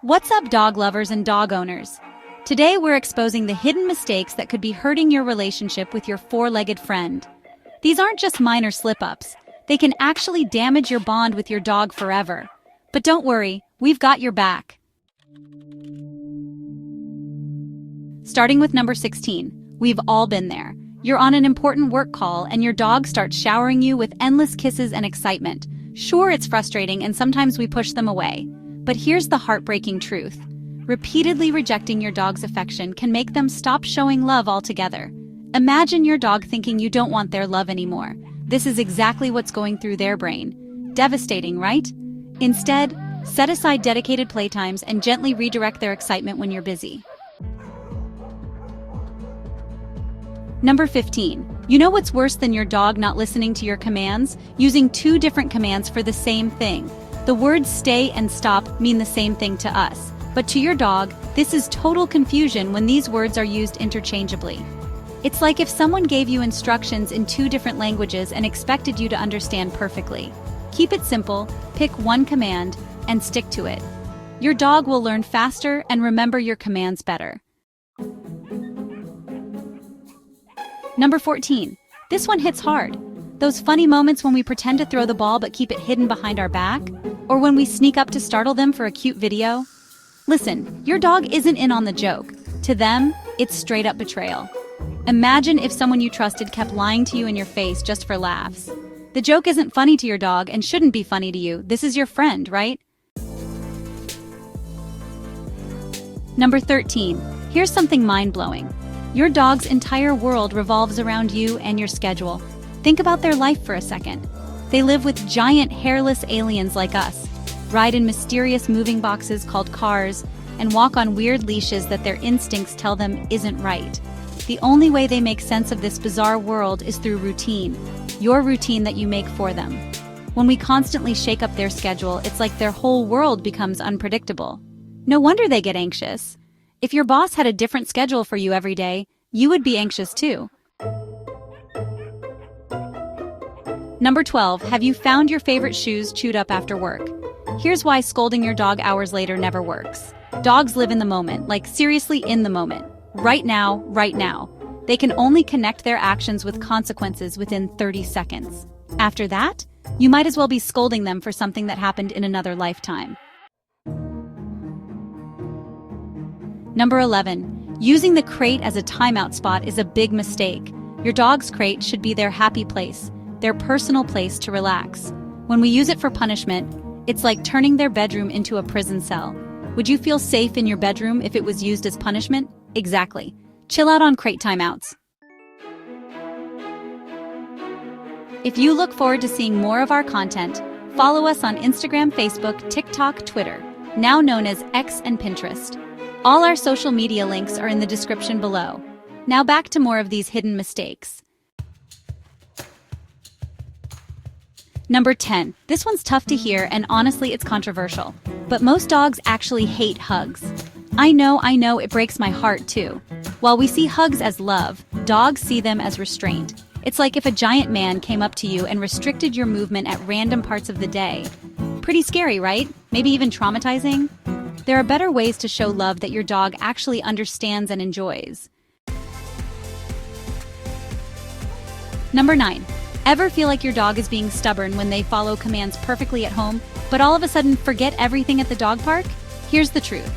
What's up, dog lovers and dog owners? Today we're exposing the hidden mistakes that could be hurting your relationship with your four-legged friend. These aren't just minor slip-ups. They can actually damage your bond with your dog forever. But don't worry, we've got your back. Starting with number 16, we've all been there. You're on an important work call and your dog starts showering you with endless kisses and excitement. Sure, it's frustrating and sometimes we push them away. But here's the heartbreaking truth. Repeatedly rejecting your dog's affection can make them stop showing love altogether. Imagine your dog thinking you don't want their love anymore. This is exactly what's going through their brain. Devastating, right? Instead, set aside dedicated playtimes and gently redirect their excitement when you're busy. Number 15. You know what's worse than your dog not listening to your commands? Using two different commands for the same thing. The words stay and stop mean the same thing to us, but to your dog, this is total confusion when these words are used interchangeably. It's like if someone gave you instructions in two different languages and expected you to understand perfectly. Keep it simple, pick one command, and stick to it. Your dog will learn faster and remember your commands better. Number 14. This one hits hard. Those funny moments when we pretend to throw the ball but keep it hidden behind our back? Or when we sneak up to startle them for a cute video? Listen, your dog isn't in on the joke. To them, it's straight up betrayal. Imagine if someone you trusted kept lying to you in your face just for laughs. The joke isn't funny to your dog and shouldn't be funny to you. This is your friend, right? Number 13. Here's something mind-blowing. Your dog's entire world revolves around you and your schedule. Think about their life for a second. They live with giant hairless aliens like us, ride in mysterious moving boxes called cars, and walk on weird leashes that their instincts tell them isn't right. The only way they make sense of this bizarre world is through routine, your routine that you make for them. When we constantly shake up their schedule, it's like their whole world becomes unpredictable. No wonder they get anxious. If your boss had a different schedule for you every day, you would be anxious too. Number 12. Have you found your favorite shoes chewed up after work? Here's why scolding your dog hours later never works. Dogs live in the moment, like seriously in the moment. Right now, right now. They can only connect their actions with consequences within 30 seconds. After that, you might as well be scolding them for something that happened in another lifetime. Number 11. Using the crate as a timeout spot is a big mistake. Your dog's crate should be their happy place, their personal place to relax. When we use it for punishment, it's like turning their bedroom into a prison cell. Would you feel safe in your bedroom if it was used as punishment? Exactly. Chill out on crate timeouts. If you look forward to seeing more of our content, follow us on Instagram, Facebook, TikTok, Twitter, now known as X and Pinterest. All our social media links are in the description below. Now back to more of these hidden mistakes. Number 10. This one's tough to hear and honestly it's controversial. But most dogs actually hate hugs. I know, it breaks my heart too. While we see hugs as love, dogs see them as restraint. It's like if a giant man came up to you and restricted your movement at random parts of the day. Pretty scary, right? Maybe even traumatizing? There are better ways to show love that your dog actually understands and enjoys. Number 9. Ever feel like your dog is being stubborn when they follow commands perfectly at home, but all of a sudden forget everything at the dog park? Here's the truth.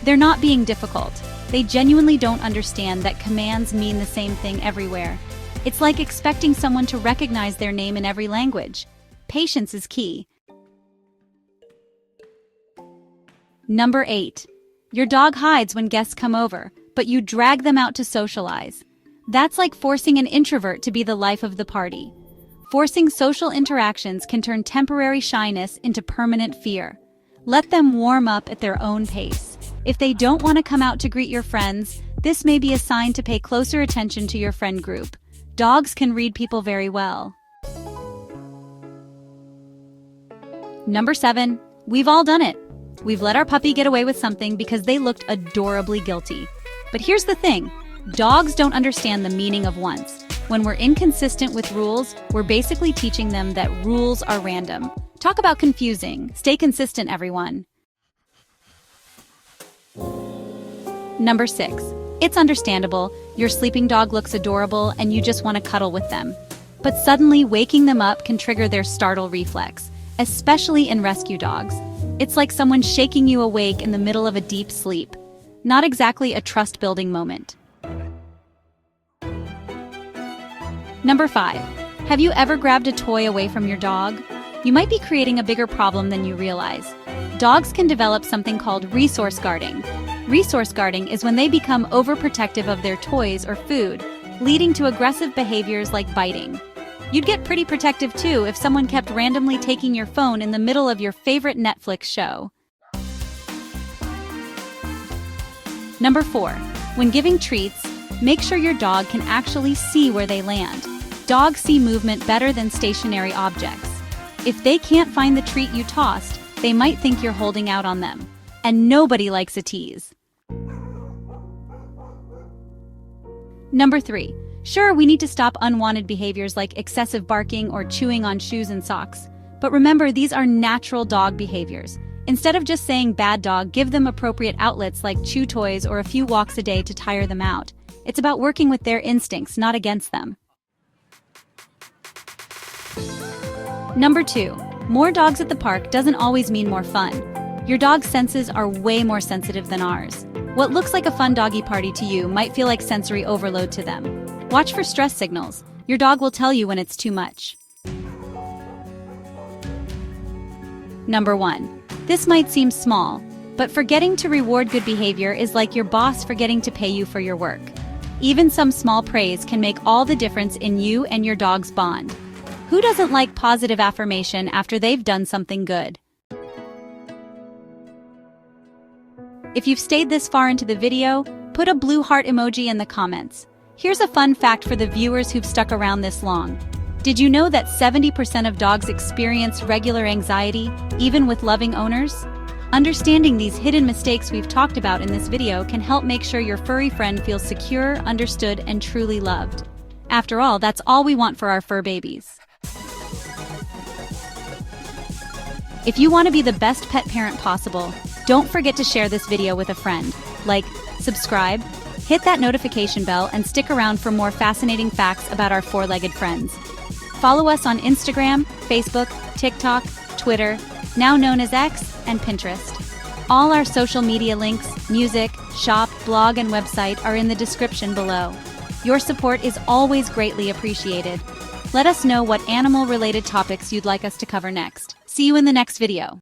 They're not being difficult. They genuinely don't understand that commands mean the same thing everywhere. It's like expecting someone to recognize their name in every language. Patience is key. Number 8. Your dog hides when guests come over, but you drag them out to socialize. That's like forcing an introvert to be the life of the party. Forcing social interactions can turn temporary shyness into permanent fear. Let them warm up at their own pace. If they don't want to come out to greet your friends, this may be a sign to pay closer attention to your friend group. Dogs can read people very well. Number 7. We've all done it. We've let our puppy get away with something because they looked adorably guilty. But here's the thing. Dogs don't understand the meaning of once. When we're inconsistent with rules, we're basically teaching them that rules are random. Talk about confusing. Stay consistent, everyone. Number 6. It's understandable, your sleeping dog looks adorable and you just want to cuddle with them. But suddenly waking them up can trigger their startle reflex, especially in rescue dogs. It's like someone shaking you awake in the middle of a deep sleep. Not exactly a trust-building moment. Number 5. Have you ever grabbed a toy away from your dog? You might be creating a bigger problem than you realize. Dogs can develop something called resource guarding. Resource guarding is when they become overprotective of their toys or food, leading to aggressive behaviors like biting. You'd get pretty protective too if someone kept randomly taking your phone in the middle of your favorite Netflix show. Number 4. When giving treats, make sure your dog can actually see where they land. Dogs see movement better than stationary objects. If they can't find the treat you tossed, they might think you're holding out on them. And nobody likes a tease. Number 3. Sure, we need to stop unwanted behaviors like excessive barking or chewing on shoes and socks. But remember, these are natural dog behaviors. Instead of just saying bad dog, give them appropriate outlets like chew toys or a few walks a day to tire them out. It's about working with their instincts, not against them. Number 2. More dogs at the park doesn't always mean more fun. Your dog's senses are way more sensitive than ours. What looks like a fun doggy party to you might feel like sensory overload to them. Watch for stress signals. Your dog will tell you when it's too much. Number 1. This might seem small, but forgetting to reward good behavior is like your boss forgetting to pay you for your work. Even some small praise can make all the difference in you and your dog's bond. Who doesn't like positive affirmation after they've done something good? If you've stayed this far into the video, put a blue heart emoji in the comments. Here's a fun fact for the viewers who've stuck around this long. Did you know that 70% of dogs experience regular anxiety, even with loving owners? Understanding these hidden mistakes we've talked about in this video can help make sure your furry friend feels secure, understood, and truly loved. After all, that's all we want for our fur babies. If you want to be the best pet parent possible, don't forget to share this video with a friend. Like, subscribe, hit that notification bell, and stick around for more fascinating facts about our four-legged friends. Follow us on Instagram, Facebook, TikTok, Twitter, now known as X, and Pinterest. All our social media links, music, shop, blog, and website are in the description below. Your support is always greatly appreciated. Let us know what animal-related topics you'd like us to cover next. See you in the next video.